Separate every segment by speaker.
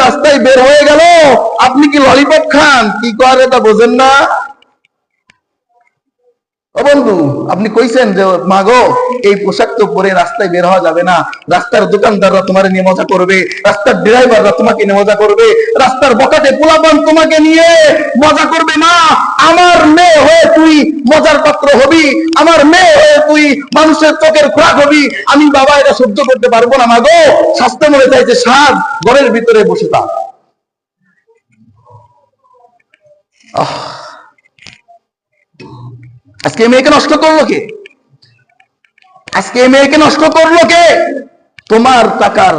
Speaker 1: রাস্তায় বের হয়ে গেল, আপনি কি ললিপপ খান? কি করে তা বোঝেন না? ও বন্ধু, আপনি কইছেন যে মা গো এই পোশাক তো পরে রাস্তায় বের হওয়া যাবে না, রাস্তার দোকানদাররা তোমার নিয়ে মজা করবে, রাস্তার ড্রাইভাররা তোমাকে নিয়ে মজা করবে, রাস্তার বকাটে পোলাপান তোমাকে নিয়ে মজা করবে। মা, আমার মেয়ে হয়ে তুই মজার পাত্র হবি, আমার মেয়ে হয়ে তুই মানুষের চোখের খোরাক হবি। আমি বাবা এটা সহ্য করতে পারবো না মা গো। স্বাস্থ্য মনে চাইছে সাত ঘরের ভিতরে বসে থাক। আজকে মেয়েকে নষ্ট করলো কে? আজকে মেয়েকে নষ্ট করলো কে? তোমার টাকার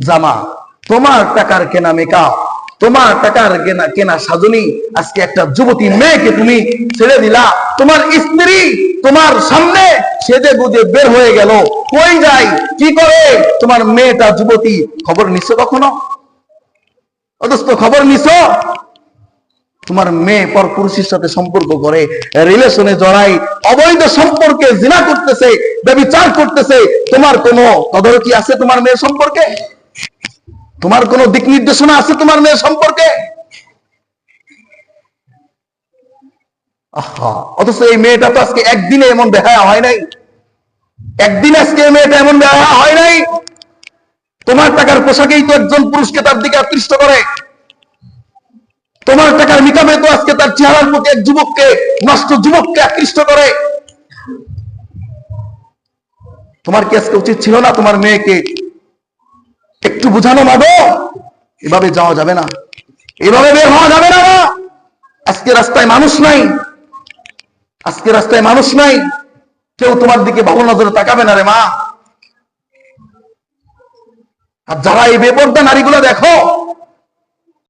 Speaker 1: জামা, তোমার টাকার কেনা মেকআপ, তোমার টাকার কেনা সাজনী, আজকে একটা যুবতী মেয়েকে তুমি ছেড়ে দিলা। তোমার স্ত্রী তোমার সামনে সেজে গুজে বের হয়ে গেল, কই যায় কি করে? তোমার মেয়েটা যুবতী, খবর নিছো কখনো? অথচ খবর নিছো? তোমার মেয়ে পর পুরুষের সাথে সম্পর্ক করে, রিলেশনে জড়াই, অবৈধ সম্পর্কে জিনা করতেছে, ব্যভিচার করতেছে। তোমার কোনো তদারকি আছে তোমার মেয়ের সম্পর্কে? তোমার কোনো দিক নির্দেশনা আছে তোমার মেয়ের সম্পর্কে? অথচ এই মেয়েটা তো আজকে একদিনে এমন বেহায়া হয় নাই, একদিন আজকে এই মেয়েটা এমন বেহায়া হয় নাই। তোমার টাকার পোশাকেই তো একজন পুরুষকে তার দিকে আকৃষ্ট করে, তোমার টাকার মিটাবে তো আজকে তার চেহারার প্রতি এক যুবককে, নষ্ট যুবককে আকৃষ্ট করে। তোমার কি আজকে উচিত ছিল না তোমার মেয়েকে একটু বুঝানো? মাগো, এভাবে যাওয়া যাবে না, এভাবে বের হওয়া যাবে না। আজকে রাস্তায় মানুষ নাই, আজকে রাস্তায় মানুষ নাই, কেউ তোমার দিকে ভালো নজরে তাকাবে না রে মা। আর যারা এই বেপরদা নারীগুলো দেখো,